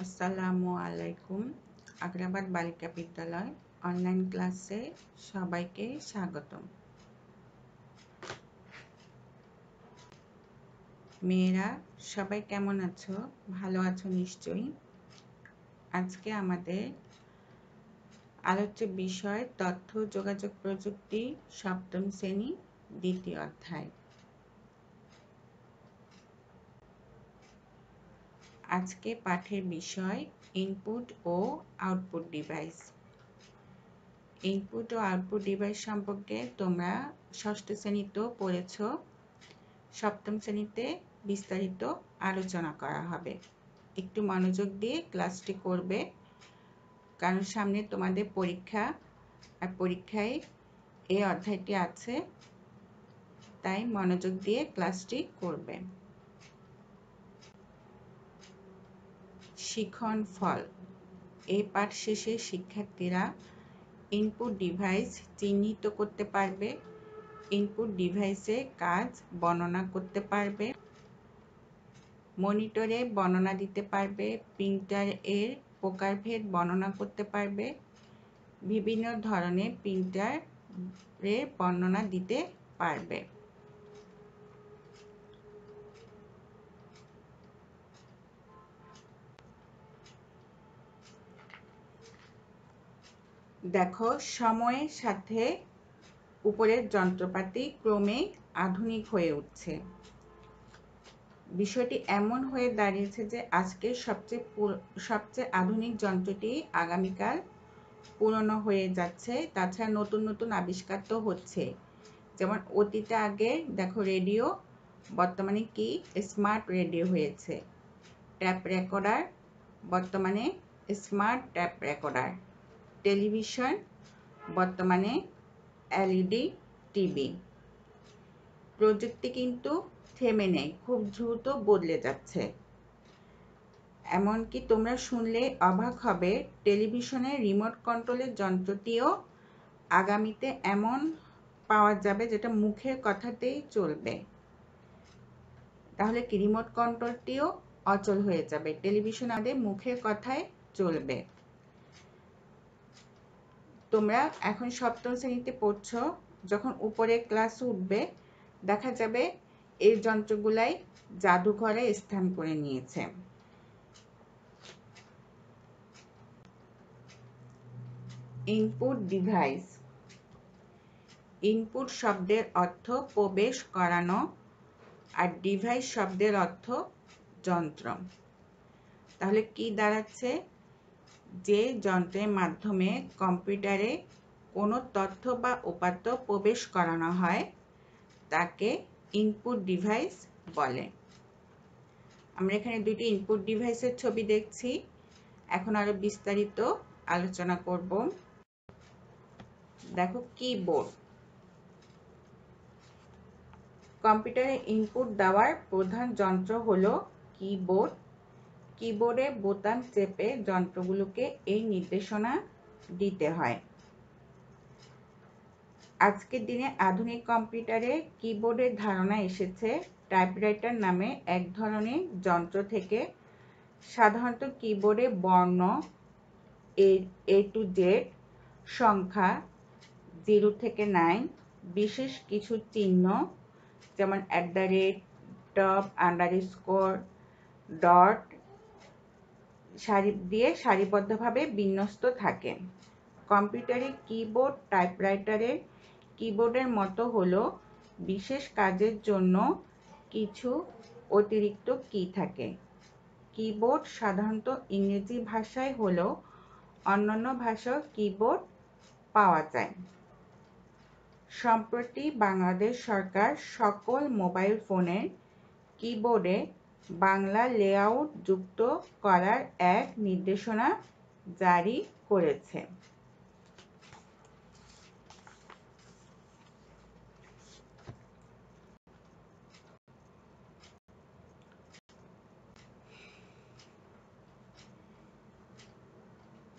আসসালামু আলাইকুম। আগ্রাবাদ বালিকা বিদ্যালয় অনলাইন ক্লাসে সবাইকে স্বাগতম। মেয়েরা সবাই কেমন আছো? ভালো আছো নিশ্চয়ই। আজকে আমাদের আলোচ্য বিষয় তথ্য যোগাযোগ প্রযুক্তি, সপ্তম শ্রেণী, দ্বিতীয় অধ্যায়। আজকে পাঠের বিষয় ইনপুট ও আউটপুট ডিভাইস। ইনপুট ও আউটপুট ডিভাইস সম্পর্কে তোমরা ষষ্ঠ শ্রেণীতেও পড়েছ। সপ্তম শ্রেণীতে বিস্তারিত আলোচনা করা হবে। একটু মনোযোগ দিয়ে ক্লাসটি করবে, কারণ সামনে তোমাদের পরীক্ষা, আর পরীক্ষায় এই অধ্যায়টি আছে, তাই মনোযোগ দিয়ে ক্লাসটি করবে। শিখন ফল। এই পাঠ শেষে শিক্ষার্থীরা ইনপুট ডিভাইস চিহ্নিত করতে পারবে, ইনপুট ডিভাইসে কাজ বর্ণনা করতে পারবে, মনিটরে বর্ণনা দিতে পারবে, প্রিন্টার এর প্রকারভেদ বর্ণনা করতে পারবে, বিভিন্ন ধরনের প্রিন্টারের বর্ণনা দিতে পারবে। দেখো, সময়ের সাথে উপরের যন্ত্রপাতি ক্রমে আধুনিক হয়ে উঠছে। বিষয়টি এমন হয়ে দাঁড়িয়েছে যে আজকের সবচেয়ে আধুনিক যন্ত্রটি আগামীকাল পুরনো হয়ে যাচ্ছে। তাছাড়া নতুন নতুন আবিষ্কার তো হচ্ছে। যেমন অতীতে আগে দেখো রেডিও, বর্তমানে কি স্মার্ট রেডিও হয়েছে। ট্যাপ রেকর্ডার, বর্তমানে স্মার্ট ট্যাপ রেকর্ডার। টেলিভিশন, বর্তমানে এলইডি টিভি। প্রযুক্তি কিন্তু থেমে নেই, খুব দ্রুত বদলে যাচ্ছে। এমনকি তোমরা শুনলে অবাক হবে, টেলিভিশনের রিমোট কন্ট্রোলের যন্ত্রটিও আগামীতে এমন পাওয়া যাবে যেটা মুখের কথাতেই চলবে। তাহলে কি রিমোট কন্ট্রোলটিও অচল হয়ে যাবে, টেলিভিশন আমাদের মুখের কথায় চলবে। তোমরা এখন সপ্তম শ্রেণীতে পড়ছো, যখন উপরে ক্লাস উঠবে দেখা যাবে এই যন্ত্রগুলাই জাদুঘরে স্থান করে নিয়েছে। Input device. ইনপুট শব্দের অর্থ প্রবেশ করানো, আর ডিভাইস শব্দের অর্থ যন্ত্র। তাহলে কি দাঁড়াচ্ছে? যে যন্ত্রের মাধ্যমে কম্পিউটারে কোনো তথ্য বা উপাত্ত প্রবেশ করানো হয় তাকে ইনপুট ডিভাইস বলে। আমরা এখানে দুটি ইনপুট ডিভাইসের ছবি দেখছি। এখন আরো বিস্তারিত আলোচনা করব। দেখো, কিবোর্ড। কম্পিউটারে ইনপুট দেওয়ার প্রধান যন্ত্র হলো কিবোর্ড। কিবোর্ডে বোতাম চেপে যন্ত্রগুলোকে এই নির্দেশনা দিতে হয়। আজকের দিনে আধুনিক কম্পিউটারে কিবোর্ডের ধারণা এসেছে টাইপরাইটার নামে এক ধরনের যন্ত্র থেকে। সাধারণত কিবোর্ডে বর্ণ A to Z, সংখ্যা 0 থেকে 9, বিশেষ কিছু চিহ্ন যেমন @ টপ আন্ডারস্কোর ডট দিয়ে সারিবদ্ধভাবে বিন্যস্ত থাকে। কম্পিউটারে কিবোর্ড টাইপরাইটারের কিবোর্ডের মতো হলো, বিশেষ কাজের জন্য কিছু অতিরিক্ত কি থাকে। কিবোর্ড সাধারণত ইংরেজি ভাষায় হলেও অন্যান্য ভাষাও কিবোর্ড পাওয়া যায়। সম্প্রতি বাংলাদেশ সরকার সকল মোবাইল ফোনের কিবোর্ডে বাংলা লেআউট যুক্ত করার এক নির্দেশনা জারি করেছে।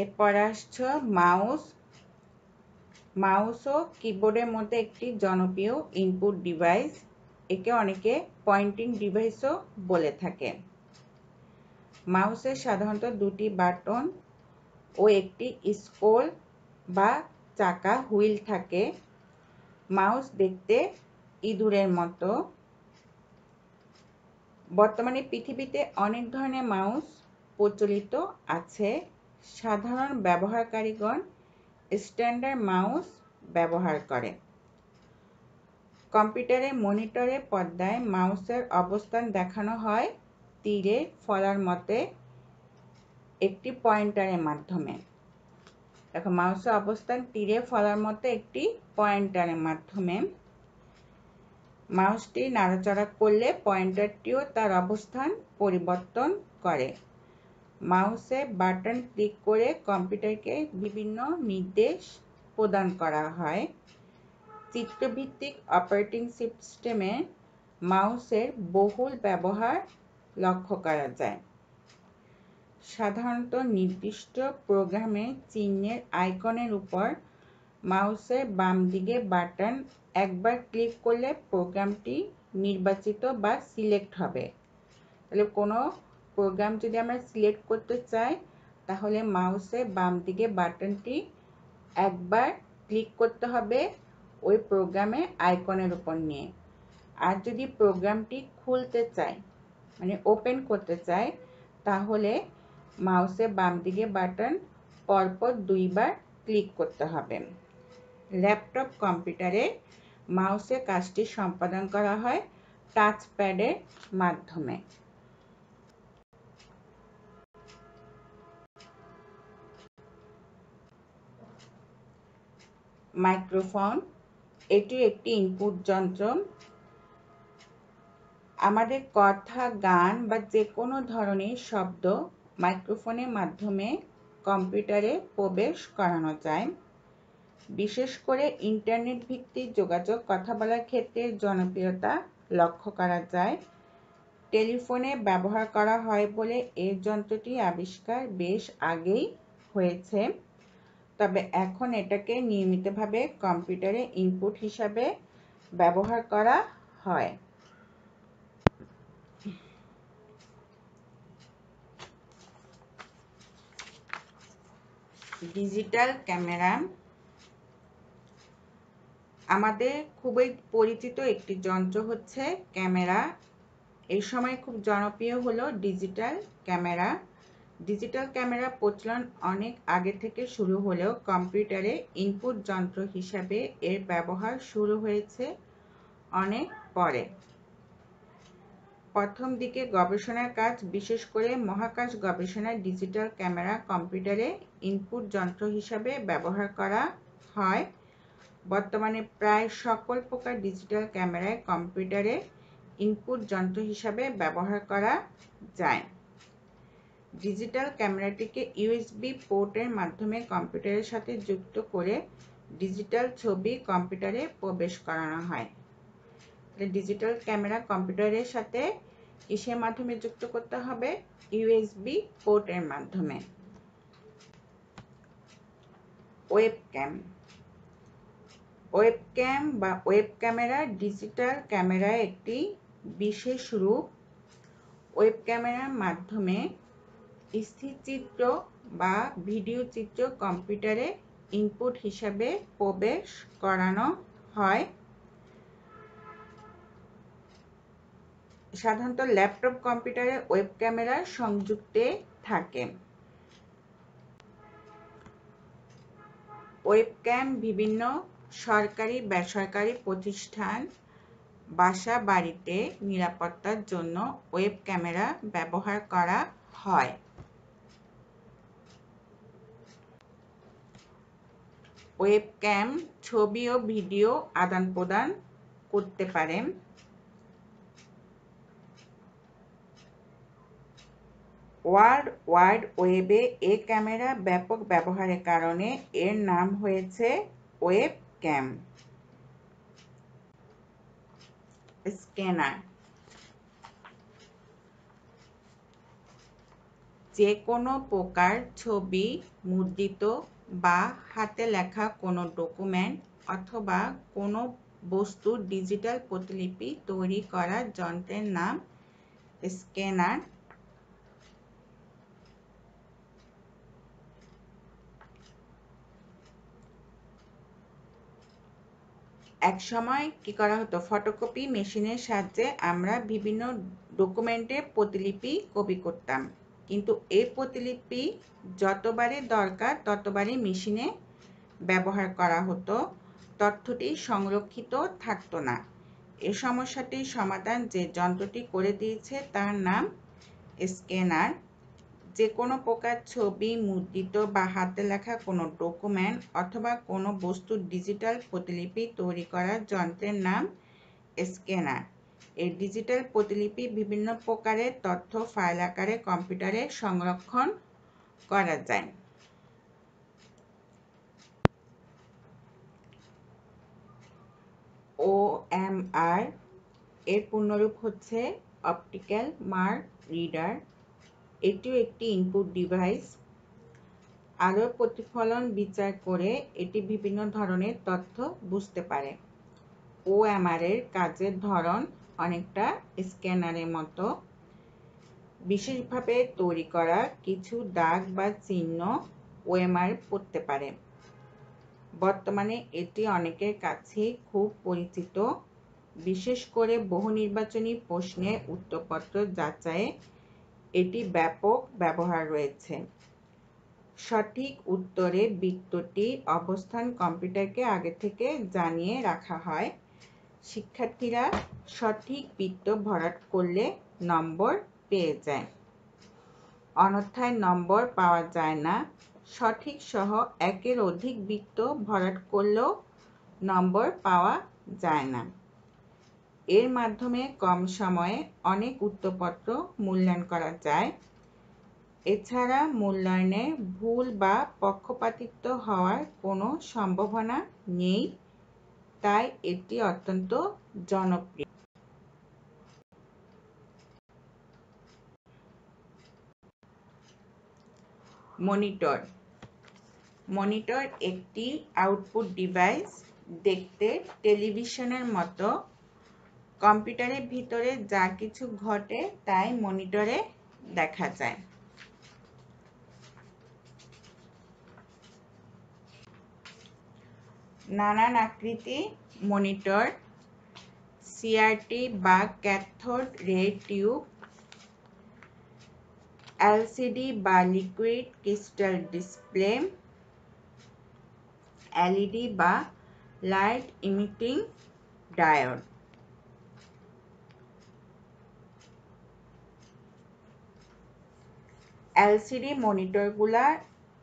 এরপর আসছে মাউস। মাউসও কিবোর্ডের মধ্যে একটি জনপ্রিয় ইনপুট ডিভাইস। একে অনেকে পয়েন্টিং ডিভাইসও বলে থাকে। মাউসের সাধারণত দুটি বাটন ও একটি স্ক্রোল বা চাকা হুইল থাকে। মাউস দেখতে ইঁদুরের মতো। বর্তমানে পৃথিবীতে অনেক ধরনের মাউস প্রচলিত আছে। সাধারণ ব্যবহারকারীগণ স্ট্যান্ডার্ড মাউস ব্যবহার করে। কম্পিউটারে মনিটরে পর্দায় মাউসের অবস্থান দেখানো হয় তীরে ফলার মতে একটি পয়েন্টারের মাধ্যমে। দেখো মাউসের অবস্থান তীরে ফলার মতো একটি পয়েন্টারের মাধ্যমে। মাউসটি নাড়াচাড়া করলে পয়েন্টারটিও তার অবস্থান পরিবর্তন করে। মাউসে বাটন ক্লিক করে কম্পিউটারকে বিভিন্ন নির্দেশ প্রদান করা হয়। চিত্রভিত্তিক অপারেটিং সিস্টেমে মাউসের বহুল ব্যবহার লক্ষ্য করা যায়। সাধারণত নির্দিষ্ট প্রোগ্রামে চিহ্নের আইকনের উপর মাউসের বাম দিকে বাটন একবার ক্লিক করলে প্রোগ্রামটি নির্বাচিত বা সিলেক্ট হবে। তাহলে কোনো প্রোগ্রাম যদি আমরা সিলেক্ট করতে চাই তাহলে মাউসের বাম দিকে বাটনটি একবার ক্লিক করতে হবে ওই প্রোগ্রামে আইকনের উপর নিয়ে। আর যদি প্রোগ্রামটি খুলতে চাই মানে ওপেন করতে চাই তাহলে মাউসের বাম দিকে বাটন পরপর দুইবার ক্লিক করতে হবে। ল্যাপটপ কম্পিউটারে মাউসের কাজটি সম্পাদন করা হয় টাচপ্যাডের মাধ্যমে। মাইক্রোফোন এটি একটি ইনপুট যন্ত্র। আমাদের কথা, গান বা যে কোনো ধরনের শব্দ মাইক্রোফোনের মাধ্যমে কম্পিউটারে প্রবেশ করানো যায়। বিশেষ করে ইন্টারনেট ভিত্তিক যোগাযোগ কথা বলার ক্ষেত্রে জনপ্রিয়তা লক্ষ্য করা যায়। টেলিফোনে ব্যবহার করা হয় বলে এই যন্ত্রটি আবিষ্কার বেশ আগেই হয়েছে, তবে এখন এটাকে নিয়মিতভাবে কম্পিউটারে ইনপুট হিসাবে ব্যবহার করা হয়। ডিজিটাল ক্যামেরা আমাদের খুবই পরিচিত একটি যন্ত্র হচ্ছে ক্যামেরা। এই সময় খুব জনপ্রিয় হলো ডিজিটাল ক্যামেরা। ডিজিটাল ক্যামেরা প্রচলন অনেক আগে থেকে শুরু হলেও কম্পিউটারে ইনপুট যন্ত্র হিসাবে এর ব্যবহার শুরু হয়েছে অনেক পরে। প্রথম দিকে গবেষণার কাজ, বিশেষ করে মহাকাশ গবেষণায় ডিজিটাল ক্যামেরা কম্পিউটারে ইনপুট যন্ত্র হিসাবে ব্যবহার করা হয়। বর্তমানে প্রায় সকল প্রকার ডিজিটাল ক্যামেরায় কম্পিউটারে ইনপুট যন্ত্র হিসাবে ব্যবহার করা যায়। ডিজিটাল ক্যামেরাটিকে ইউএসবি পোর্টের মাধ্যমে কম্পিউটারের সাথে যুক্ত করে ডিজিটাল ছবি কম্পিউটারে প্রবেশ করানো হয়। ডিজিটাল ক্যামেরা কম্পিউটারের সাথে কিসের মাধ্যমে যুক্ত করতে হবে? ইউএসবি পোর্টের মাধ্যমে। ওয়েবক্যাম বা ওয়েব ক্যামেরা ডিজিটাল ক্যামেরার একটি বিশেষ রূপ। ওয়েব ক্যামেরার মাধ্যমে স্থিরচিত্র বা ভিডিও চিত্র কম্পিউটারে ইনপুট হিসাবে প্রবেশ করানো হয়। সাধারণত ল্যাপটপ কম্পিউটারে ওয়েব ক্যামেরা সংযুক্ত থাকে। ওয়েবক্যাম বিভিন্ন সরকারি বেসরকারি প্রতিষ্ঠান, বাসা বাড়িতে নিরাপত্তার জন্য ওয়েব ক্যামেরা ব্যবহার করা হয়। ওয়েবক্যাম ছবি ও ভিডিও আদান প্রদান করতে পারে। ওয়ার্ল্ড ওয়াইড ওয়েবে এ ক্যামেরা ব্যাপক ব্যবহারের কারণে এর নাম হয়েছে ওয়েবক্যাম। স্ক্যানার যে কোনো প্রকার ছবি, মুদ্রিত বা হাতে লেখা কোনো ডকুমেন্ট অথবা কোনো বস্তুর ডিজিটাল প্রতিলিপি তৈরি করার যন্ত্রের নাম স্ক্যানার। এক সময় কি করা হতো, ফটোকপি মেশিনের সাহায্যে আমরা বিভিন্ন ডকুমেন্টের প্রতিলিপি কপি করতাম, কিন্তু এই প্রতিলিপি যতবারই দরকার ততবারই মেশিনে ব্যবহার করা হতো, তথ্যটি সংরক্ষিত থাকতো না। এই সমস্যাটির সমাধান যে যন্ত্রটি করে দিয়েছে তার নাম স্ক্যানার। যে কোনো প্রকার ছবি, মুদ্রিত বা হাতে লেখা কোনো ডকুমেন্ট অথবা কোনো বস্তুর ডিজিটাল প্রতিলিপি তৈরি করার যন্ত্রের নাম স্ক্যানার। এই ডিজিটাল প্রতিলিপি বিভিন্ন প্রকারের তথ্য ফাইল আকারে কম্পিউটারে সংরক্ষণ করা যায়। OMR এর পূর্ণরূপ হচ্ছে অপটিক্যাল মার্ক রিডার। এটিও একটি ইনপুট ডিভাইস। আলো প্রতিফলন বিচার করে এটি বিভিন্ন ধরনের তথ্য বুঝতে পারে। OMR এর কাজের ধরন অনেকটা স্ক্যানারের মতো। বিশেষভাবে তৈরি করা কিছু দাগ বা চিহ্ন OMR পড়তে পারে। বর্তমানে এটি অনেকের কাছেই খুব পরিচিত, বিশেষ করে বহু নির্বাচনী প্রশ্নে উত্তরপত্র যাচাইয়ে এটি ব্যাপক ব্যবহার রয়েছে। সঠিক উত্তরে বৃত্তটির অবস্থান কম্পিউটারকে আগে থেকে জানিয়ে রাখা হয়। শিক্ষার্থীরা সঠিক বৃত্ত ভরাট করলে নম্বর পেয়ে যায়, অন্যথায় নম্বর পাওয়া যায় না। সঠিক সহ একের অধিক বৃত্ত ভরাট করলেও নম্বর পাওয়া যায় না। এর মাধ্যমে কম সময়ে অনেক উত্তরপত্র মূল্যায়ন করা যায়। এছাড়া মূল্যায়নে ভুল বা পক্ষপাতিত্ব হওয়ার কোনো সম্ভাবনা নেই, তাই এটি অত্যন্ত জনপ্রিয়। মনিটর। মনিটর একটি আউটপুট ডিভাইস, দেখতে টেলিভিশনের মতো। কম্পিউটারের ভিতরে যা কিছু ঘটে তাই মনিটরে দেখা যায়। নানান আকৃতি মনিটর, সিআরটি বা ক্যাথোড রে টিউব, এলসিডি বা লিকুইড ক্রিস্টাল ডিসপ্লে, এলইডি বা লাইট ইমিটিং ডায়োড। এলসিডি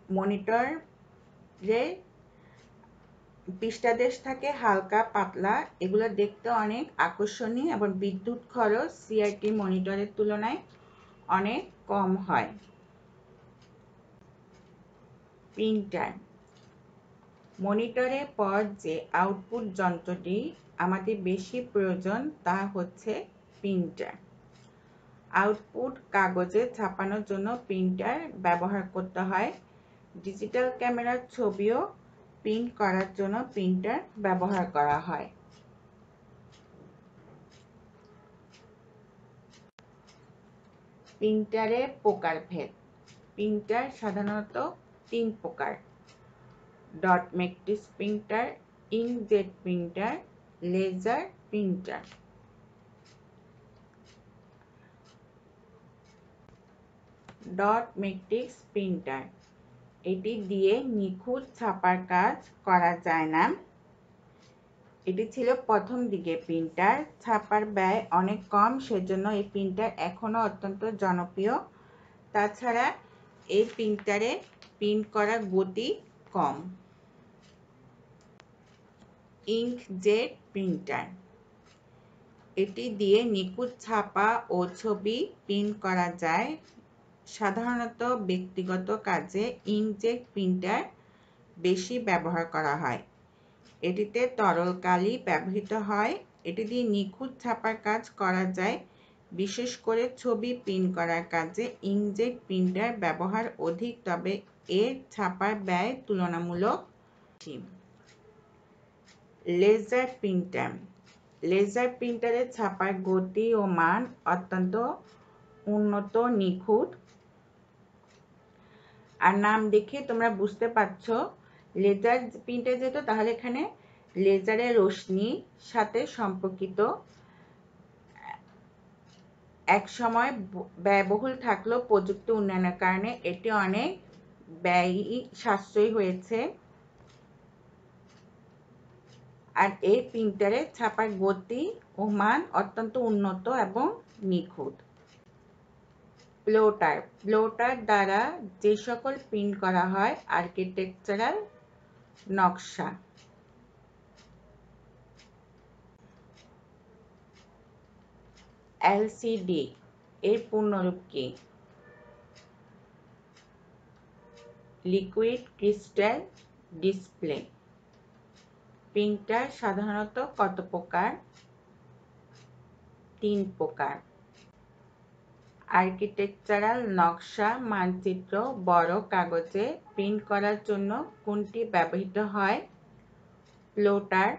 মনিটরে পৃষ্ঠদেশ থাকে হালকা পাতলা, এগুলো দেখতে অনেক আকর্ষণীয় এবং বিদ্যুৎ খরচ সিআরটি মনিটরের তুলনায় অনেক কম হয়। প্রিন্টার। মনিটরের পর যে আউটপুট যন্ত্রটি আমাদের বেশি প্রয়োজন তা হচ্ছে প্রিন্টার। আউটপুট কাগজে ছাপানোর জন্য প্রিন্টার ব্যবহার করতে হয়। ডিজিটাল ক্যামেরার ছবিও প্রিন্ট করার জন্য প্রিন্টার ব্যবহার করা হয়। প্রিন্টারের প্রকারভেদ। প্রিন্টার সাধারণত 3 প্রকার: dot matrix printer, inkjet printer, laser printer. Dot matrix printer, এটি দিয়ে নিখুঁত ছাপার কাজ করা যায় না। এটি ছিল প্রথম দিকের প্রিন্টার। ছাপার ব্যয় অনেক কম, সেজন্য এই প্রিন্টার এখনও অত্যন্ত জনপ্রিয়। তাছাড়া এই প্রিন্টারে প্রিন্ট করার গতি কম। ইঙ্কজেট প্রিন্টার, এটি দিয়ে নিখুঁত ছাপা ও ছবি প্রিন্ট করা যায়। সাধারণত ব্যক্তিগত কাজে ইঙ্কজেট প্রিন্টার বেশি ব্যবহার করা হয়। এটিতে তরল কালি ব্যবহৃত হয়। এটি দিয়ে নিখুঁত ছাপার কাজ করা যায়। বিশেষ করে ছবি প্রিন্ট করার কাজে ইঙ্কজেট প্রিন্টার ব্যবহার অধিক, তবে এর ছাপার ব্যয় তুলনামূলক বেশি। Laser printer. লেজার প্রিন্টারের ছাপার গতি ও মান অত্যন্ত উন্নত, নিখুঁত। আর নাম দেখে তোমরা বুঝতে পারছো লেজার প্রিন্টার যেহেতু, তাহলে এখানে লেজারের রশ্মি সাথে সম্পর্কিত। একসময় ব্যয়বহুল থাকলেও প্রযুক্তি উন্নয়নের কারণে এটি অনেক ব্যয়ী সাশ্রয়ী হয়েছে। আর এই প্রিন্টারে ছাপার গতি ও মান অত্যন্ত উন্নত এবং নিখুঁত। প্লোটার দ্বারা যে সকল প্রিন্ট করা হয় আর্কিটেকচারাল নকশা। এলসিডি এর পূর্ণরূপ কি? Liquid crystal display. প্রিন্টার সাধারণত কত প্রকার? 3 প্রকার। আর্কিটেকচারাল নকশা মানচিত্র বড় কাগজে প্রিন্ট করার জন্য কোনটি ব্যবহৃত হয়? প্লোটার।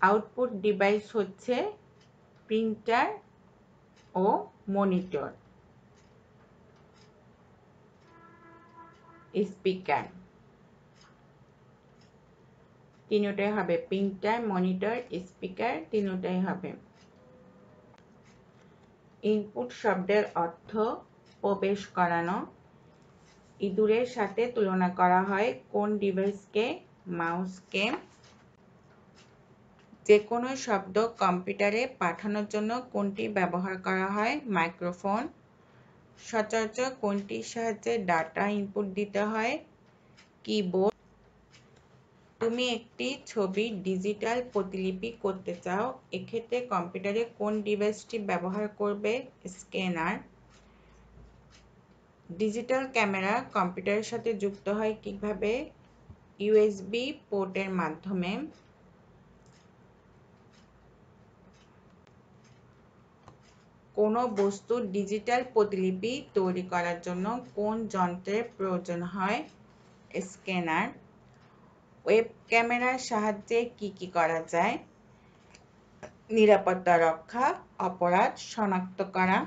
আউটপুট ডিভাইস হচ্ছে প্রিন্টার ও মনিটর। স্পিকার। তিনটাই হবে, প্রিন্টার, মনিটর, স্পিকার, তিনটাই হবে। ইনপুট শব্দের অর্থ প্রবেশ করানো। ইঁদুরের সাথে তুলনা করা হয় কোন ডিভাইসকে? মাউসকে। যে কোনো শব্দ কম্পিউটারে পাঠানোর জন্য কোনটি ব্যবহার করা হয়? মাইক্রোফোন। সচরাচর কোনটির সাহায্যে ডাটা ইনপুট দিতে হয়? কিবোর্ড। তুমি একটি ছবির ডিজিটাল প্রতিলিপি করতে চাও, এক্ষেত্রে কম্পিউটারে কোন ডিভাইসটি ব্যবহার করবে? স্ক্যানার। ডিজিটাল ক্যামেরা কম্পিউটারের সাথে যুক্ত হয় কিভাবে? ইউএসবি পোর্টের মাধ্যমে। কোনো বস্তুর ডিজিটাল প্রতিলিপি তৈরি করার জন্য কোন যন্ত্রের প্রয়োজন হয়? স্ক্যানার। ওয়েব ক্যামেরার সাহায্যে কি করা যায়? নিরাপত্তা রক্ষা, অপরাধ শনাক্ত করা।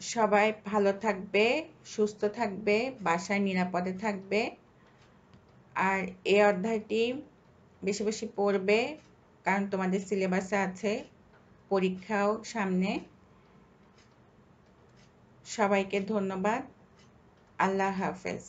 সবাই ভালো থাকবে, সুস্থ থাকবে, বাসায় নিরাপদে থাকবে। আর এই অধ্যায়টি বেশি বেশি পড়বে, কারণ তোমাদের সিলেবাসে আছে, পরীক্ষাও সামনে। সবাইকে ধন্যবাদ। আল্লাহ হাফেজ।